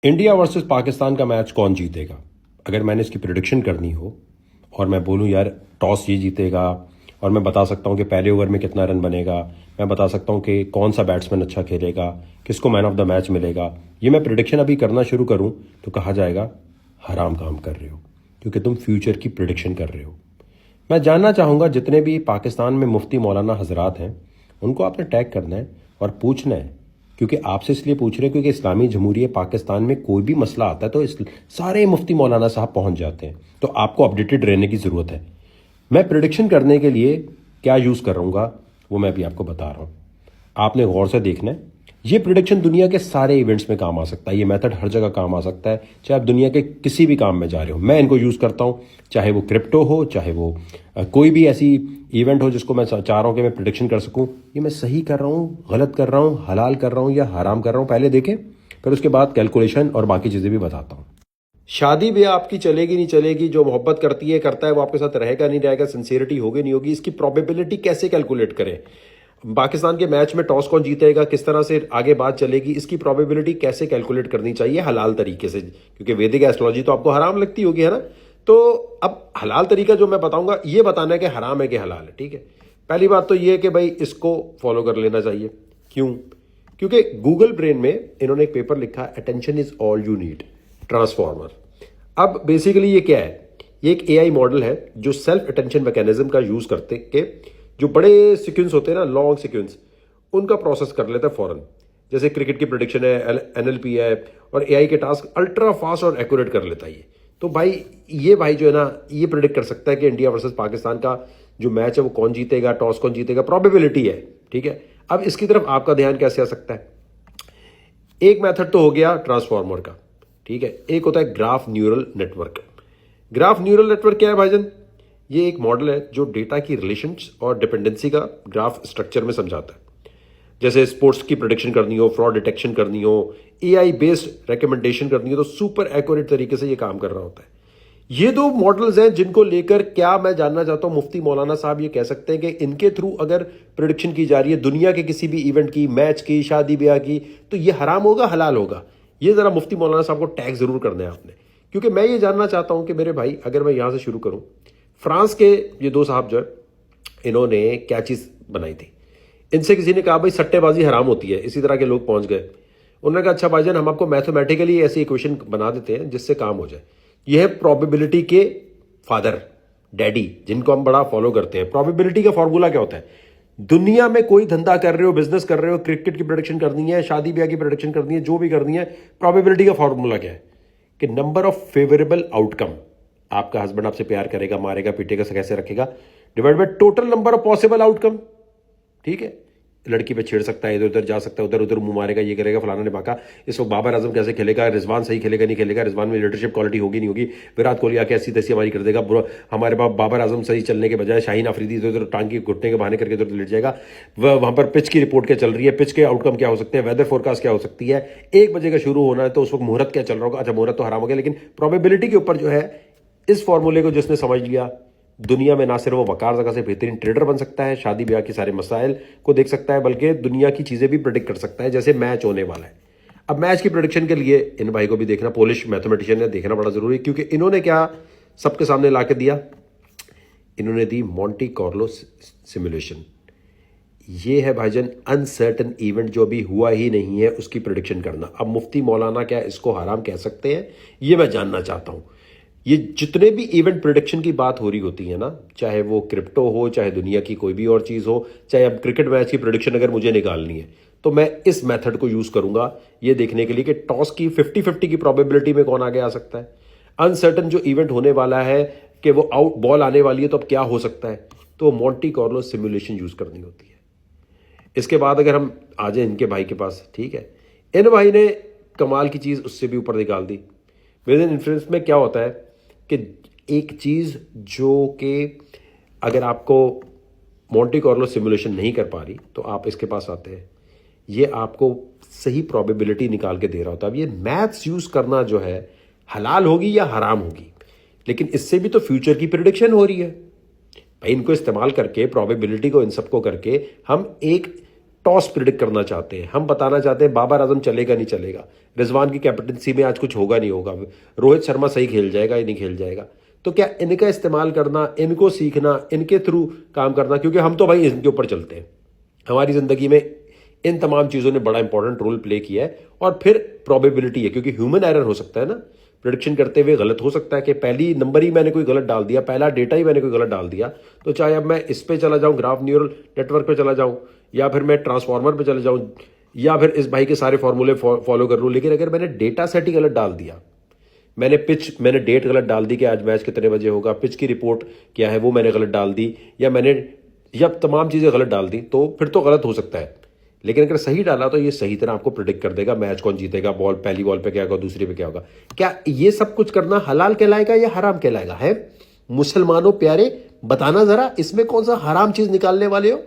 India versus Pakistan का match कौन जीतेगा? अगर मैंने इसकी प्रिडिक्शन करनी हो और मैं बोलूं यार टॉस ये जीतेगा, और मैं बता सकता हूं कि पहले ओवर में कितना रन बनेगा, मैं बता सकता हूं कि कौन सा बैट्समैन अच्छा खेलेगा, किसको मैन ऑफ द मैच मिलेगा, ये मैं प्रिडिक्शन अभी करना शुरू करूं तो कहा जाएगा हराम काम कर रहे हो, क्योंकि तुम फ्यूचर की प्रिडिक्शन कर रहे हो। मैं जानना चाहूँगा जितने भी पाकिस्तान में मुफ्ती मौलाना हजरात हैं उनको आपने टैग करना है और पूछना है, क्योंकि आपसे इसलिए पूछ रहे हैं क्योंकि इस्लामी जमहूरियत पाकिस्तान में कोई भी मसला आता है तो सारे मुफ्ती मौलाना साहब पहुंच जाते हैं, तो आपको अपडेटेड रहने की ज़रूरत है। मैं प्रिडिक्शन करने के लिए क्या यूज़ करूँगा वो मैं अभी आपको बता रहा हूँ, आपने गौर से देखना है। ये प्रिडिक्शन दुनिया के सारे इवेंट्स में काम आ सकता है, ये मेथड हर जगह काम आ सकता है, चाहे आप दुनिया के किसी भी काम में जा रहे हो। मैं इनको यूज़ करता हूँ, चाहे वो क्रिप्टो हो, चाहे वो कोई भी ऐसी इवेंट हो जिसको मैं चाह रहा हूँ कि मैं प्रिडिक्शन कर सकूँ। ये मैं सही कर रहा हूँ, गलत कर रहा हूँ, हलाल कर रहा हूँ या हराम कर रहा हूँ, पहले देखें, फिर उसके बाद कैलकुलेशन और बाकी चीज़ें भी बताता हूँ। शादी ब्याह आपकी चलेगी नहीं चलेगी, जो मोहब्बत करती है करता है वो आपके साथ रहेगा नहीं रहेगा, सिंसियरिटी होगी नहीं होगी, इसकी प्रोबेबिलिटी कैसे कैलकुलेट करें? पाकिस्तान के मैच में टॉस कौन जीतेगा, किस तरह से आगे बात चलेगी, इसकी प्रोबेबिलिटी कैसे कैलकुलेट करनी चाहिए हलाल तरीके से, क्योंकि वैदिक एस्ट्रोलॉजी तो आपको हराम लगती होगी, है ना? तो अब हलाल तरीका जो मैं बताऊंगा ये बताना है कि हराम है कि हलाल है, ठीक है? पहली बात तो ये है कि भाई इसको फॉलो कर लेना चाहिए। क्यों? क्योंकि गूगल ब्रेन में इन्होंने एक पेपर लिखा, attention is all you need, transformer. अब बेसिकली ये क्या है? ये एक एआई मॉडल है जो सेल्फ अटेंशन मैकेनिज्म का यूज करते के जो बड़े सीक्वेंस होते हैं ना, लॉन्ग सीक्वेंस, उनका प्रोसेस कर लेता है फौरन। जैसे क्रिकेट की प्रिडिक्शन है, एनएलपी है, और एआई के टास्क अल्ट्रा फास्ट और एक्यूरेट कर लेता है ये। तो भाई ये भाई जो है ना, ये प्रिडिक्ट कर सकता है कि इंडिया वर्सेस पाकिस्तान का जो मैच है वो कौन जीतेगा, टॉस कौन जीतेगा, प्रोबेबिलिटी है, ठीक है? अब इसकी तरफ आपका ध्यान कैसे आ सकता है? एक मेथड तो हो गया ट्रांसफॉर्मर का, ठीक है? एक होता है graph neural network. Graph neural network क्या है भाईजान? ये एक मॉडल है जो डेटा की रिलेशंस और डिपेंडेंसी का ग्राफ स्ट्रक्चर में समझाता है। जैसे स्पोर्ट्स की प्रोडिक्शन करनी हो, फ्रॉड डिटेक्शन करनी हो, एआई बेस्ड रिकमेंडेशन करनी हो, तो सुपर एक्यूरेट तरीके से ये काम कर रहा होता है। ये दो मॉडल्स हैं जिनको लेकर क्या मैं जानना चाहता हूं, मुफ्ती मौलाना साहब ये कह सकते हैं कि इनके थ्रू अगर प्रिडिक्शन की जा रही है दुनिया के किसी भी इवेंट की, मैच की, शादी ब्याह की, तो ये हराम होगा हलाल होगा? ये जरा मुफ्ती मौलाना साहब को टैग जरूर करना है आपने, क्योंकि मैं ये जानना चाहता हूं कि मेरे भाई, अगर मैं यहां से शुरू करूं, फ्रांस के ये दो साहब जो है, इन्होंने क्या चीज बनाई थी? इनसे किसी ने कहा भाई सट्टेबाजी हराम होती है, इसी तरह के लोग पहुंच गए। उन्होंने कहा अच्छा भाईजान, हम आपको मैथमेटिकली ऐसी इक्वेशन बना देते हैं जिससे काम हो जाए। यह है प्रोबेबिलिटी के फादर, डैडी, जिनको हम बड़ा फॉलो करते हैं। प्रोबेबिलिटी का फॉर्मूला क्या होता है? दुनिया में कोई धंधा कर रहे हो, बिजनेस कर रहे हो, क्रिकेट की प्रोडिक्शन करनी है, शादी ब्याह की प्रोडिक्शन करनी है, जो भी करनी है, प्रोबेबिलिटी का फॉर्मूला क्या है? कि नंबर ऑफ फेवरेबल आउटकम, आपका हस्बैंड आपसे प्यार करेगा, मारेगा, पीटेगा, कैसे रखेगा, divide by total number of possible outcome, ठीक है? लड़की पे छेड़ सकता है, इधर उधर जा सकता है, उधर उधर मुंह मारेगा, ये करेगा, फलाना ने बाका। इस वक्त बाबर आजम कैसे खेलेगा, रिजवान सही खेलेगा नहीं खेलेगा, रिजवान में लीडरशिप क्वालिटी होगी नहीं होगी, विराट कोहली आके ऐसी तैसी हमारी कर देगा, हमारे पास बाबर आजम सही चलने के बजाय शाहीन अफरीदी इधर उधर टांग की घुटने के बहाने करके इधर लेट जाएगा। वहां पर पिच की रिपोर्ट क्या चल रही है, पिच के आउटकम क्या हो सकते हैं, वेदर फोरकास्ट क्या हो सकती है, 1 बजे का शुरू होना है तो उस वक्त मुहूर्त क्या चल रहा होगा। अच्छा, मुहूर्त तो हराम हो गया, लेकिन प्रोबेबिलिटी के ऊपर जो है, इस फॉर्मूले को जिसने समझ लिया, दुनिया में ना सिर्फ वो वकार जगह से बेहतरीन ट्रेडर बन सकता है, शादी ब्याह के सारे मसाइल को देख सकता है, बल्कि दुनिया की चीजें भी प्रिडिक्ट कर सकता है। जैसे मैच होने वाला है, अब मैच की प्रिडिक्शन के लिए इन भाई को भी देखना, पोलिश मैथमेटिशियन है, देखना बड़ा जरूरी, क्योंकि इन्होंने क्या सबके सामने ला के दिया? इन्होंने दी मॉन्टी कार्लो सिमुलेशन। ये है भाईजान अनसर्टन इवेंट, जो भी हुआ ही नहीं है उसकी प्रिडिक्शन करना। अब मुफ्ती मौलाना क्या इसको हराम कह सकते हैं? ये मैं जानना चाहता हूं। ये जितने भी इवेंट प्रिडिक्शन की बात हो रही होती है ना, चाहे वो क्रिप्टो हो, चाहे दुनिया की कोई भी और चीज हो, चाहे अब क्रिकेट मैच की प्रिडिक्शन अगर मुझे निकालनी है, तो मैं इस मेथड को यूज करूंगा ये देखने के लिए कि टॉस की 50-50 की प्रोबेबिलिटी में कौन आगे आ सकता है। अनसर्टन जो इवेंट होने वाला है कि वो आउट बॉल आने वाली है, तो अब क्या हो सकता है, तो मॉन्टी कार्लो सिमुलेशन यूज करनी होती है। इसके बाद अगर हम आ जाए इनके भाई के पास, ठीक है, इन भाई ने कमाल की चीज उससे भी ऊपर निकाल दी। मेरे इन्फ्लुएंस में क्या होता है कि एक चीज जो कि अगर आपको मॉन्टी कार्लो सिमुलेशन नहीं कर पा रही, तो आप इसके पास आते हैं, ये आपको सही प्रोबेबिलिटी निकाल के दे रहा होता है। अब ये मैथ्स यूज करना जो है, हलाल होगी या हराम होगी, लेकिन इससे भी तो फ्यूचर की प्रिडिक्शन हो रही है भाई। इनको इस्तेमाल करके, प्रोबेबिलिटी को इन सबको करके, हम एक टॉस प्रिडिक्ट करना चाहते हैं, हम बताना चाहते हैं बाबर आजम चलेगा नहीं चलेगा, रिजवान की कैप्टनसी में आज कुछ होगा नहीं होगा, रोहित शर्मा सही खेल जाएगा या नहीं खेल जाएगा। तो क्या इनका इस्तेमाल करना, इनको सीखना, इनके थ्रू काम करना, क्योंकि हम तो भाई इनके ऊपर चलते हैं, हमारी जिंदगी में इन तमाम चीज़ों ने बड़ा इंपॉर्टेंट रोल प्ले किया है। और फिर प्रोबेबिलिटी है, क्योंकि ह्यूमन एरर हो सकता है ना, प्रिडिक्शन करते हुए गलत हो सकता है कि पहली नंबर ही मैंने कोई गलत डाल दिया, पहला डेटा ही मैंने कोई गलत डाल दिया। तो चाहे अब मैं इस पे चला जाऊं, ग्राफ न्यूरल नेटवर्क पे चला जाऊं, या फिर मैं ट्रांसफॉर्मर पे चला जाऊं, या फिर इस भाई के सारे फॉर्मूले फॉलो कर लूं, लेकिन अगर मैंने डेटा सेट ही गलत डाल दिया, मैंने डेट गलत डाल दी कि आज मैच कितने बजे होगा, पिच की रिपोर्ट क्या है वो मैंने गलत डाल दी, या तमाम चीज़ें गलत डाल दी, तो फिर तो गलत हो सकता है। लेकिन अगर सही डाला तो ये सही तरह आपको प्रिडिक्ट कर देगा मैच कौन जीतेगा, बॉल पहली बॉल पे क्या होगा, दूसरी पे क्या होगा। क्या ये सब कुछ करना हलाल कहलाएगा या हराम कहलाएगा? है मुसलमानों प्यारे, बताना जरा इसमें कौन सा हराम चीज निकालने वाले हो?